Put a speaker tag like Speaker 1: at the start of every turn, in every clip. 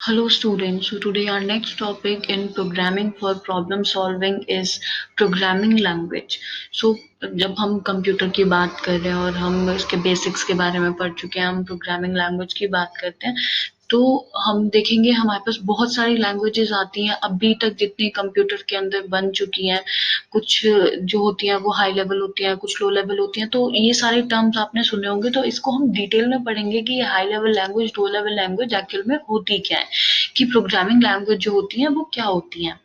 Speaker 1: Hello students, so today our next topic in programming for problem solving is programming language. So जब हम computer की बात कर रहे हैं और हम इसके बेसिक्स के बारे में पढ़ चुके हैं, हम प्रोग्रामिंग लैंग्वेज की बात करते हैं, तो हम देखेंगे हमारे पास बहुत सारी लैंग्वेजेस आती हैं अभी तक जितनी कंप्यूटर के अंदर बन चुकी हैं। कुछ जो होती हैं वो हाई लेवल होती हैं, कुछ लो लेवल होती हैं, तो ये सारे टर्म्स आपने सुने होंगे। तो इसको हम डिटेल में पढ़ेंगे कि ये हाई लेवल लैंग्वेज, लो लेवल लैंग्वेज एक्चुअल में होती क्या है, कि प्रोग्रामिंग लैंग्वेज जो होती हैं वो क्या होती हैं।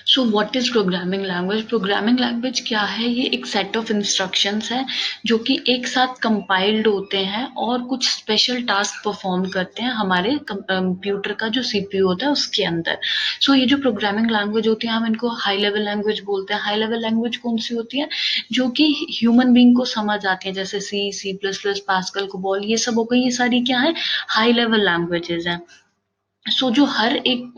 Speaker 1: So what is programming language? Programming language क्या है? ये एक सेट ऑफ इंस्ट्रक्शंस है जो कि एक साथ कंपाइल्ड होते हैं और कुछ स्पेशल टास्क परफॉर्म करते हैं हमारे कंप्यूटर का जो सीपीयू होता है उसके अंदर। सो ये जो प्रोग्रामिंग लैंग्वेज होती है हम इनको हाई लेवल लैंग्वेज बोलते हैं। हाई लेवल लैंग्वेज कौन सी होती है? जो कि ह्यूमन बीइंग को समझ आती है, जैसे C, C plus plus, Pascal, COBOL, ये सब हो गई। ये सारी क्या है? हाई लेवल लैंग्वेजेस हैं। जो हर एक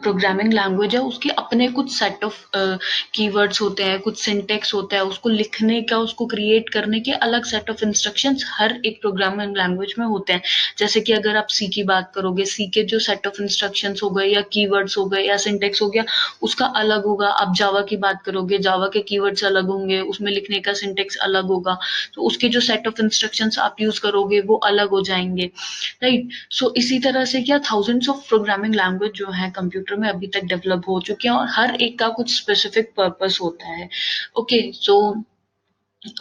Speaker 1: प्रोग्रामिंग लैंग्वेज है उसके अपने कुछ सेट ऑफ कीवर्ड्स होते हैं, कुछ सिंटेक्स होता है, उसको लिखने का, उसको क्रिएट करने के अलग सेट ऑफ इंस्ट्रक्शंस हर एक प्रोग्रामिंग लैंग्वेज में होते हैं। जैसे कि अगर आप सी की बात करोगे, सी के जो सेट ऑफ इंस्ट्रक्शंस हो गए या कीवर्ड्स हो गए या सिंटेक्स हो गया, उसका अलग होगा। आप जावा की बात करोगे, जावा के कीवर्ड्स अलग होंगे, उसमें लिखने का सिंटेक्स अलग होगा, तो उसके जो सेट ऑफ इंस्ट्रक्शंस आप यूज करोगे वो अलग हो जाएंगे, राइट। सो इसी तरह से क्या थाउजेंड्स ऑफ प्रोग्रामिंग लैंग्वेज जो है कंप्यूटर में अभी तक डेवलप हो चुके हैं और हर एक का कुछ स्पेसिफिक पर्पस होता है। ओके, सो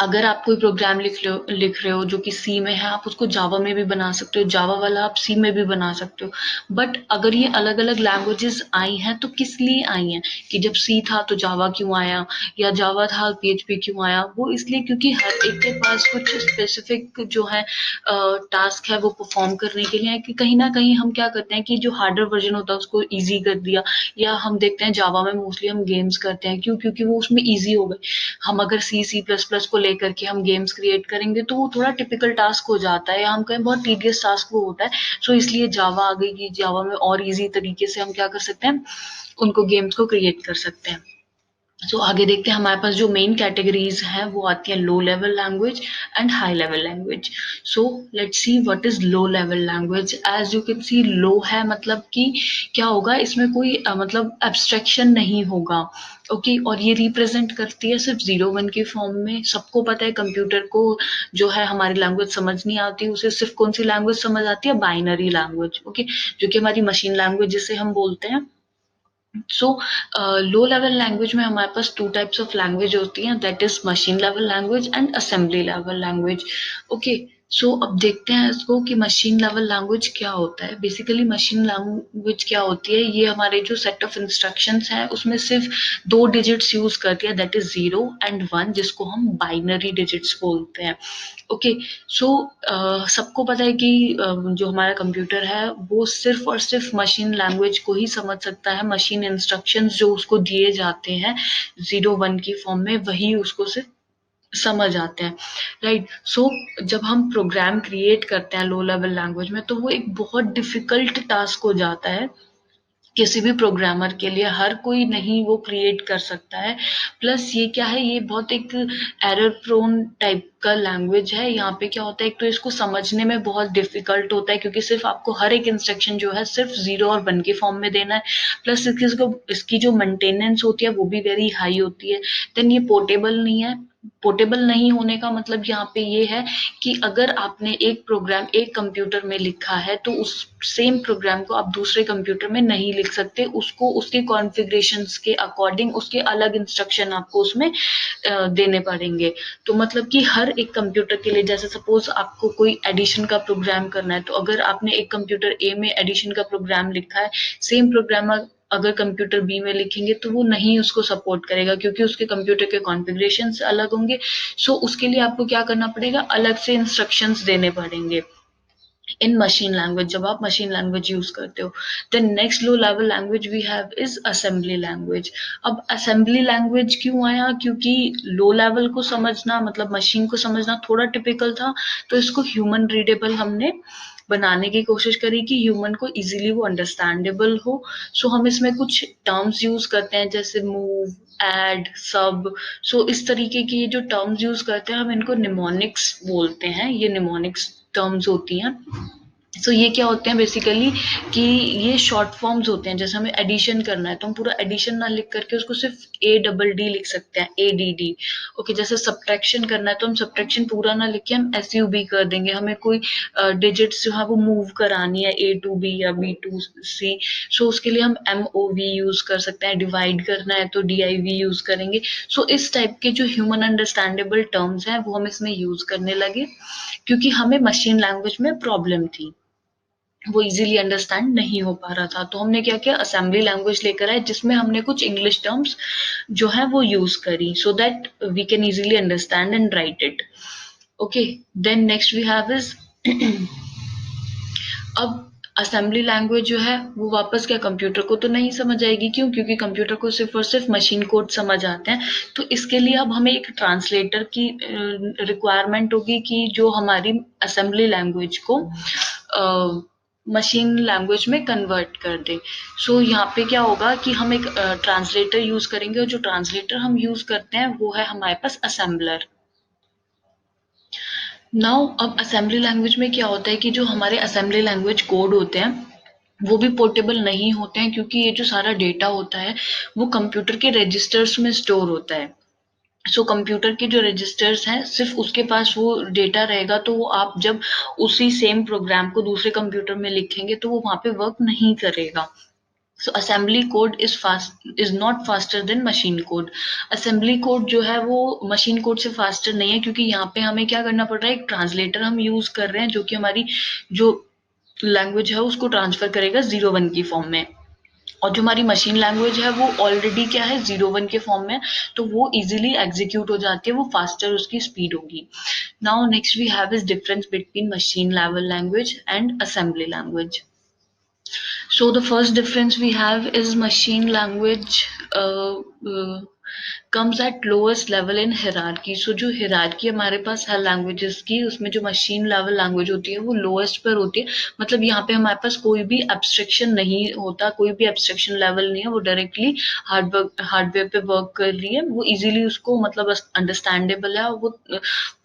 Speaker 1: अगर आप कोई प्रोग्राम लिख रहे हो जो कि सी में है, आप उसको जावा में भी बना सकते हो, जावा वाला आप सी में भी बना सकते हो। बट अगर ये अलग अलग लैंग्वेजेस आई हैं तो किस लिए आई हैं? कि जब सी था तो जावा क्यों आया, या जावा था पीएचपी क्यों आया? वो इसलिए क्योंकि हर एक के पास कुछ स्पेसिफिक जो है टास्क है वो परफॉर्म करने के लिए है। कि कहीं ना कहीं हम क्या करते हैं कि जो हार्डर वर्जन होता है उसको ईजी कर दिया, या हम देखते हैं जावा में मोस्टली हम गेम्स करते हैं, क्यों? क्योंकि वो उसमें ईजी हो गए। हम अगर सी, सी प्लस प्लस को लेकर के हम गेम्स क्रिएट करेंगे तो वो थोड़ा टिपिकल टास्क हो जाता है, या हम कहें बहुत टीडियस टास्क वो होता है। सो इसलिए जावा आ गई कि जावा में और इजी तरीके से हम क्या कर सकते हैं, उनको गेम्स को क्रिएट कर सकते हैं। आगे देखते हैं, हमारे पास जो मेन कैटेगरीज हैं वो आती है low level language and high level language. So let's see what is low level language. As you can see, low है मतलब कि क्या होगा इसमें, कोई मतलब एब्स्ट्रैक्शन नहीं होगा। ओके, और ये रिप्रेजेंट करती है सिर्फ 0 1 के फॉर्म में। सबको पता है कंप्यूटर को जो है हमारी लैंग्वेज समझ नहीं आती, उसे सिर्फ कौन सी लैंग्वेज समझ आती है? Binary language. ओके, जो कि हमारी मशीन लैंग्वेज जिसे हम बोलते हैं। सो लो लेवल लैंग्वेज में हमारे पास टू टाइप्स ऑफ लैंग्वेज होती हैं, that is machine level language and assembly level language. Okay, so अब देखते हैं इसको कि मशीन लेवल लैंग्वेज क्या होता है। बेसिकली मशीन लैंग्वेज क्या होती है? ये हमारे जो सेट ऑफ इंस्ट्रक्शंस हैं उसमें सिर्फ दो डिजिट्स यूज करती है, दैट इज 0 and 1, जिसको हम बाइनरी डिजिट्स बोलते हैं। ओके, सो सबको पता है कि जो हमारा कंप्यूटर है वो सिर्फ और सिर्फ मशीन लैंग्वेज को ही समझ सकता है। मशीन इंस्ट्रक्शंस जो उसको दिए जाते हैं 0 1 की फॉर्म में, वही उसको सिर्फ समझ आते हैं, राइट। जब हम प्रोग्राम क्रिएट करते हैं लो लेवल लैंग्वेज में, तो वो एक बहुत डिफिकल्ट टास्क हो जाता है किसी भी प्रोग्रामर के लिए। हर कोई नहीं वो क्रिएट कर सकता है। प्लस ये क्या है, ये बहुत एक एरर प्रोन टाइप का लैंग्वेज है। यहाँ पे क्या होता है, एक तो इसको समझने में बहुत डिफिकल्ट होता है क्योंकि सिर्फ आपको हर एक इंस्ट्रक्शन जो है सिर्फ 0 और 1 के फॉर्म में देना है। प्लस इसकी जो मेंटेनेंस होती है वो भी वेरी हाई होती है। देन ये पोर्टेबल नहीं है। पोर्टेबल नहीं होने का मतलब यहाँ पे ये है कि अगर आपने एक प्रोग्राम एक कंप्यूटर में लिखा है तो उस सेम प्रोग्राम को आप दूसरे कंप्यूटर में नहीं लिख सकते। उसको उसके कॉन्फ़िगरेशंस के अकॉर्डिंग उसके अलग इंस्ट्रक्शन आपको उसमें देने पड़ेंगे। तो मतलब कि हर एक कंप्यूटर के लिए, जैसे सपोज आपको कोई एडिशन का प्रोग्राम करना है, तो अगर आपने एक कंप्यूटर ए में एडिशन का प्रोग्राम लिखा है, सेम प्रोग्राम अगर कंप्यूटर बी में लिखेंगे तो वो नहीं उसको सपोर्ट करेगा क्योंकि उसके कंप्यूटर के कॉन्फ़िगरेशन अलग होंगे। उसके लिए आपको क्या करना पड़ेगा, अलग से इंस्ट्रक्शंस देने पड़ेंगे इन मशीन लैंग्वेज, जब आप मशीन लैंग्वेज यूज करते हो। The next low level language we have is assembly language. अब असेंबली लैंग्वेज क्यों आया? क्योंकि लो लेवल को समझना मतलब मशीन को समझना थोड़ा टिपिकल था, तो इसको ह्यूमन रीडेबल हमने बनाने की कोशिश करी कि ह्यूमन को इजीली वो अंडरस्टैंडेबल हो। हम इसमें कुछ टर्म्स यूज करते हैं जैसे मूव, एड, सब। इस तरीके की ये जो टर्म्स यूज करते हैं हम इनको निमोनिक्स बोलते हैं। ये निमोनिक्स टर्म्स होती हैं। सो ये क्या होते हैं बेसिकली कि ये शॉर्ट फॉर्म्स होते हैं। जैसे हमें एडिशन करना है तो हम पूरा एडिशन ना लिख करके उसको सिर्फ ADD लिख सकते हैं, ADD। ओके, जैसे सब्ट्रैक्शन करना है तो हम सब्ट्रैक्शन पूरा ना लिख के हम SUB कर देंगे। हमें कोई डिजिट्स जो है वो मूव करानी है A to B या B to C, सो उसके लिए हम MOV यूज कर सकते हैं। डिवाइड करना है तो DIV यूज करेंगे। सो इस टाइप के जो ह्यूमन अंडरस्टैंडेबल टर्म्स हैं वो हम इसमें यूज करने लगे, क्योंकि हमें मशीन लैंग्वेज में प्रॉब्लम थी, वो इजीली अंडरस्टैंड नहीं हो पा रहा था। तो हमने क्या किया, असेंबली लैंग्वेज लेकर आए जिसमें हमने कुछ इंग्लिश टर्म्स जो है वो यूज करी, so that we can easily understand and write it. Okay, then next we have is अब असेंबली लैंग्वेज जो है वो वापस क्या कंप्यूटर को तो नहीं समझ आएगी। क्यों? क्योंकि कंप्यूटर को सिर्फ और सिर्फ मशीन कोड समझ आते हैं। तो इसके लिए अब हमें एक ट्रांसलेटर की रिक्वायरमेंट होगी कि जो हमारी असेंबली लैंग्वेज को मशीन लैंग्वेज में कन्वर्ट कर दे। सो यहाँ पे क्या होगा कि हम एक ट्रांसलेटर यूज करेंगे, और जो ट्रांसलेटर हम यूज करते हैं वो है हमारे पास असेंबलर। नाउ अब असेंबली लैंग्वेज में क्या होता है कि जो हमारे असेंबली लैंग्वेज कोड होते हैं वो भी पोर्टेबल नहीं होते हैं, क्योंकि ये जो सारा डेटा होता है वो कंप्यूटर के रजिस्टर्स में स्टोर होता है। सो कंप्यूटर के जो रजिस्टर्स हैं सिर्फ उसके पास वो डेटा रहेगा, तो वो आप जब उसी सेम प्रोग्राम को दूसरे कंप्यूटर में लिखेंगे तो वो वहां पे वर्क नहीं करेगा। So assembly code is not faster than machine code. Assembly code जो है वो मशीन कोड से फास्टर नहीं है, क्योंकि यहाँ पे हमें क्या करना पड़ रहा है, एक ट्रांसलेटर हम यूज कर रहे हैं जो कि हमारी जो लैंग्वेज है उसको ट्रांसफर करेगा 0 1 की फॉर्म में। और जो हमारी मशीन लैंग्वेज है वो ऑलरेडी क्या है, 0 1 के फॉर्म में, तो वो इजीली एग्जीक्यूट हो जाती है, वो फास्टर उसकी स्पीड होगी। Now next we have is difference between machine level language and assembly language. So the first difference we have is machine language comes at lowest level in hierarchy. So जो hierarchy हमारे पास है languages की, उसमें जो machine level language होती है वो lowest पर होती है। मतलब यहाँ पे हमारे पास कोई भी एब्स्ट्रैक्शन नहीं होता, कोई भी एब्स्ट्रैक्शन लेवल नहीं है, वो डायरेक्टली हार्डवेयर पे वर्क कर रही है, वो इजीली उसको मतलब अंडरस्टैंडेबल है और वो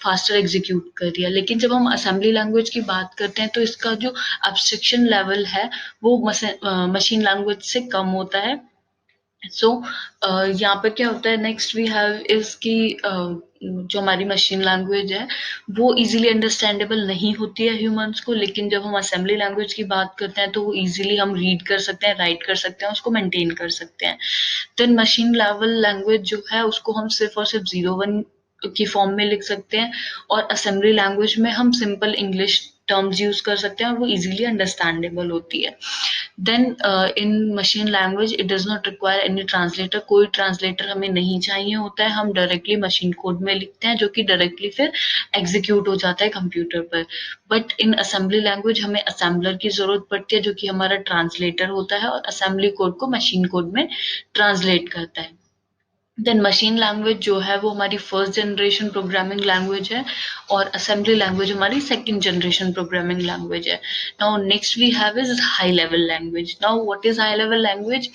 Speaker 1: फास्टर एग्जीक्यूट कर रही है। लेकिन जब हम असेंबली लैंग्वेज की बात करते हैं तो इसका जो एब्स्ट्रैक्शन लेवल है वो मशीन लैंग्वेज से कम होता है। सो यहाँ पे क्या होता है, नेक्स्ट वी हैव इज कि जो हमारी मशीन लैंग्वेज है वो इजीली अंडरस्टैंडेबल नहीं होती है ह्यूमंस को, लेकिन जब हम असेंबली लैंग्वेज की बात करते हैं तो वो इजीली हम रीड कर सकते हैं, राइट कर सकते हैं, उसको मेंटेन कर सकते हैं। देन मशीन लेवल लैंग्वेज जो है उसको हम सिर्फ और सिर्फ 0 1 की फॉर्म में लिख सकते हैं, और असेंबली लैंग्वेज में हम सिंपल इंग्लिश टर्म्स यूज कर सकते हैं और वो इजीली अंडरस्टैंडेबल होती है। Then in machine language it does not require any translator, कोई ट्रांसलेटर हमें नहीं चाहिए होता है, हम डायरेक्टली मशीन कोड में लिखते हैं जो कि डायरेक्टली फिर एग्जीक्यूट हो जाता है कंप्यूटर पर। बट इन असेंबली लैंग्वेज हमें असेंबलर की जरूरत पड़ती है जो कि हमारा ट्रांसलेटर होता है और असेंबली कोड को मशीन कोड में ट्रांसलेट करता है। देन मशीन लैंग्वेज जो है वो हमारी फर्स्ट जनरेशन प्रोग्रामिंग लैंग्वेज है, और असेंबली लैंग्वेज हमारी सेकंड जनरेशन प्रोग्रामिंग लैंग्वेज है। Now next we have is high level language. Now what is high level language?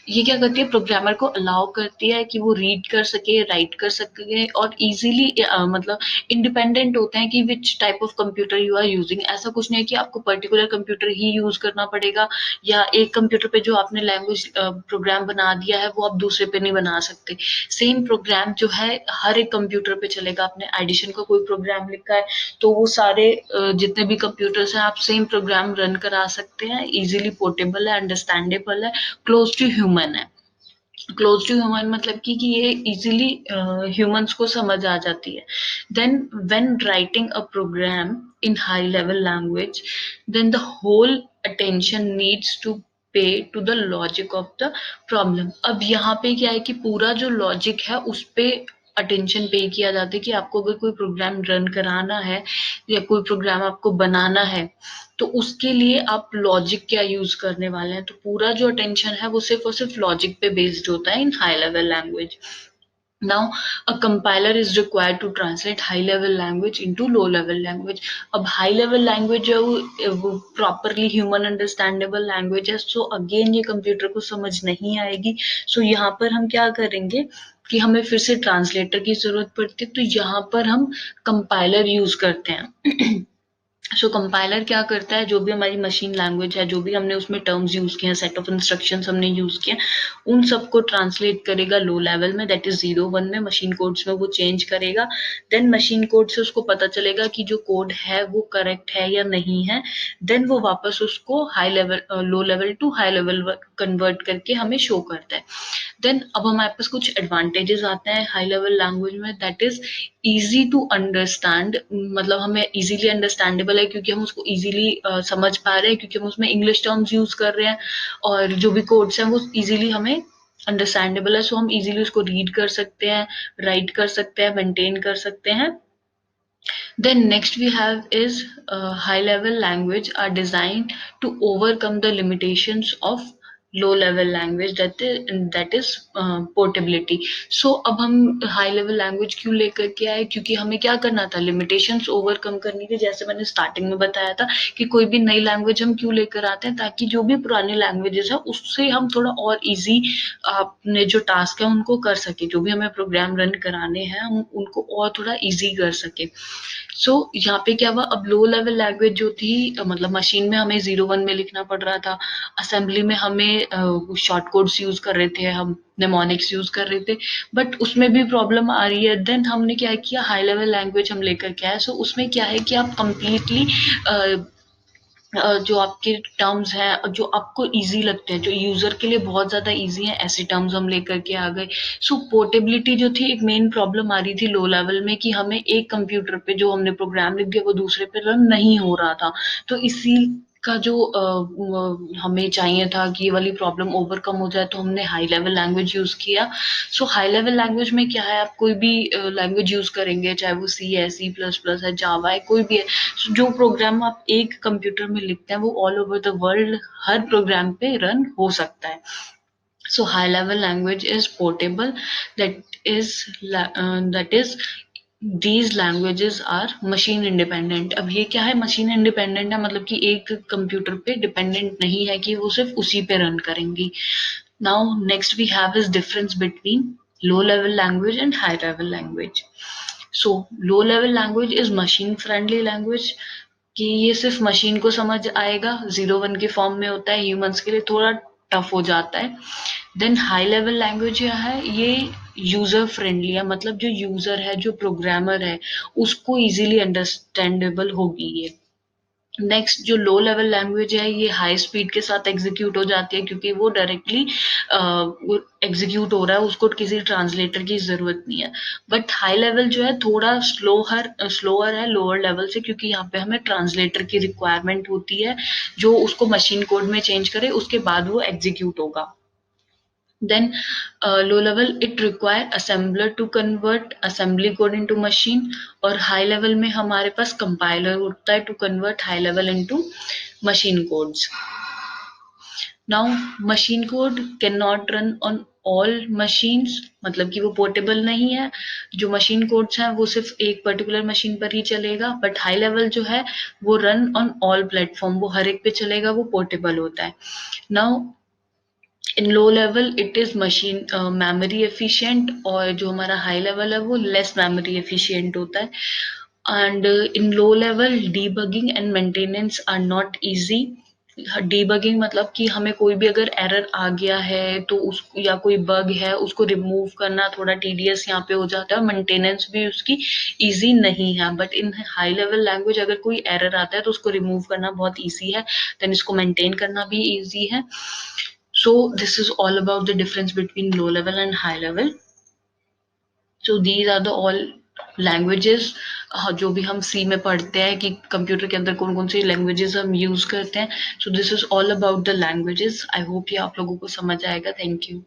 Speaker 1: ये क्या करती है, प्रोग्रामर को अलाउ करती है कि वो रीड कर सके, राइट कर सके, और इजीली मतलब इंडिपेंडेंट होते हैं कि which type of computer you are using. ऐसा कुछ नहीं है कि आपको पर्टिकुलर कंप्यूटर ही यूज करना पड़ेगा, या एक कंप्यूटर पे जो आपने लैंग्वेज प्रोग्राम बना दिया है वो आप दूसरे पे नहीं बना सकते। सेम प्रोग्राम जो है हर एक कंप्यूटर पे चलेगा। आपने एडिशन का कोई प्रोग्राम लिखा है तो वो सारे जितने भी कंप्यूटर्स हैं आप सेम प्रोग्राम रन करा सकते हैं, इजीली पोर्टेबल है, अंडरस्टैंडेबल है, क्लोज टू ह्यूमन है। क्लोज टू ह्यूमन मतलब कि ये इजीली ह्यूमंस को समझ आ जाती है। Then when writing a program in high level language, then the whole attention needs to pay to the logic of the problem. अब यहाँ पे क्या है कि पूरा जो लॉजिक है उस पे अटेंशन पे किया जाता है कि आपको अगर कोई प्रोग्राम रन कराना है या कोई प्रोग्राम आपको बनाना है तो उसके लिए आप लॉजिक क्या यूज करने वाले हैं। तो पूरा जो अटेंशन है वो सिर्फ और सिर्फ लॉजिक पे बेस्ड होता है इन high level language. Now, a compiler is required to translate high level language into low level language. अब high level language जो है वो properly human understandable language है, so again ये कंप्यूटर को समझ नहीं आएगी। so यहाँ पर हम क्या करेंगे कि हमें फिर से ट्रांसलेटर की जरूरत पड़ती है, तो यहाँ पर हम कंपाइलर यूज करते हैं। सो कंपाइलर क्या करता है, जो भी हमारी मशीन लैंग्वेज है, जो भी हमने उसमें टर्म्स यूज किए हैं, सेट ऑफ इंस्ट्रक्शंस हमने यूज किए, उन सबको ट्रांसलेट करेगा लो लेवल में, दैट इज 0 1 में, मशीन कोड्स में वो चेंज करेगा। देन मशीन कोड से उसको पता चलेगा कि जो कोड है वो करेक्ट है या नहीं है। देन वो वापस उसको high level low level to high level convert करके हमें शो करता है। देन अब हमारे पास कुछ एडवांटेजेस आते हैं हाई लेवल लैंग्वेज में, that is easy to understand, मतलब हमें इजीली अंडरस्टैंडेबल है क्योंकि हम उसको इजीली समझ पा रहे हैं, क्योंकि हम उसमें इंग्लिश टर्म्स यूज कर रहे हैं, और जो भी कोड्स हैं वो इजीली हमें अंडरस्टैंडेबल है, सो हम इजीली उसको रीड कर सकते हैं, राइट कर सकते हैं, मेंटेन कर सकते हैं। Then next we have is high level language are designed to overcome the limitations of low level language, that is portability. So अब हम high level language क्यों लेकर के आए, क्योंकि हमें क्या करना था, limitations overcome करनी थी। जैसे मैंने starting में बताया था कि कोई भी नई language हम क्यों लेकर आते हैं, ताकि जो भी पुरानी languages है उससे हम थोड़ा और easy अपने जो task है उनको कर सके, जो भी हमें program run कराने हैं हम उनको और थोड़ा easy कर सके। सो यहाँ पे क्या हुआ, अब लो लेवल लैंग्वेज जो थी, मतलब मशीन में हमें 0 1 में लिखना पड़ रहा था, असेंबली में हमें शॉर्ट कोड्स यूज कर रहे थे, हम नेमोनिक्स यूज कर रहे थे, बट उसमें भी प्रॉब्लम आ रही है। देन हमने क्या किया, हाई लेवल लैंग्वेज हम लेकर के आए। सो उसमें क्या है कि आप कंप्लीटली जो आपके टर्म्स हैं जो आपको इजी लगते हैं, जो यूजर के लिए बहुत ज्यादा इजी हैं, ऐसे टर्म्स हम लेकर के आ गए। सो पोर्टेबिलिटी जो थी, एक मेन प्रॉब्लम आ रही थी लो लेवल में, कि हमें एक कंप्यूटर पे जो हमने प्रोग्राम लिख दिया वो दूसरे पे रन नहीं हो रहा था। तो इसी का जो हमें चाहिए था कि ये वाली प्रॉब्लम ओवरकम हो जाए, तो हमने हाई लेवल लैंग्वेज यूज किया। सो हाई लेवल लैंग्वेज में क्या है, आप कोई भी लैंग्वेज यूज करेंगे, चाहे वो सी है, सी प्लस प्लस है, जावा है, कोई भी है, जो प्रोग्राम आप एक कंप्यूटर में लिखते हैं वो ऑल ओवर द वर्ल्ड हर प्रोग्राम पे रन हो सकता है। So high level language is portable, that is these languages are machine independent. अब ये क्या है, मशीन इंडिपेंडेंट है, मतलब कि एक कंप्यूटर पे डिपेंडेंट नहीं है कि वो सिर्फ उसी पे रन करेंगी। Now next we have is difference between low level language and high level language. So low level language is machine friendly language, कि ये सिर्फ मशीन को समझ आएगा, 0 1 के फॉर्म में होता है, ह्यूमंस के लिए थोड़ा टफ हो जाता है। देन हाई लेवल लैंग्वेज यह है, ये यूजर फ्रेंडली है, मतलब जो यूजर है, जो प्रोग्रामर है, उसको इजीली अंडरस्टैंडेबल होगी ये। नेक्स्ट जो लो लेवल लैंग्वेज है, ये हाई स्पीड के साथ एग्जीक्यूट हो जाती है, क्योंकि वो डायरेक्टली एग्जीक्यूट हो रहा है, उसको किसी ट्रांसलेटर की जरूरत नहीं है। बट हाई लेवल जो है थोड़ा स्लोअर है लोअर लेवल से, क्योंकि यहाँ पे हमें ट्रांसलेटर की रिक्वायरमेंट होती है, जो उसको मशीन कोड में चेंज करे, उसके बाद वो एग्जीक्यूट होगा। Then low level, it require assembler to convert assembly code into machine, और high level में हमारे पास compiler होता है to convert high level into machine codes. Now machine code cannot run on all machines, मतलब कि वो portable नहीं है। जो मशीन कोड्स हैं वो सिर्फ एक पर्टिकुलर मशीन पर ही चलेगा, बट हाई लेवल जो है वो रन ऑन ऑल प्लेटफॉर्म, वो हर एक पे चलेगा, वो पोर्टेबल होता है। Now in low level it is machine memory efficient, और जो हमारा हाई लेवल है वो लेस मेमोरी एफिशिएंट होता है। And in low level debugging and maintenance are not easy. Debugging मतलब कि हमें कोई भी अगर एरर आ गया है तो उस, या कोई बग है, उसको रिमूव करना थोड़ा टीडियस यहाँ पे हो जाता है, मेंटेनेंस भी उसकी इजी नहीं है। But in high level language अगर कोई एरर आता है तो उसको रिमूव करना बहुत इजी है, देन इसको मेंटेन करना भी इजी है। So this is all about the difference between low level and high level. So these are the all languages जो भी हम सी में पढ़ते हैं कि कंप्यूटर के अंदर कौन कौन सी लैंग्वेजेस हम यूज करते हैं। So this is all about the languages. I hope ये आप लोगों को समझ आएगा। Thank you.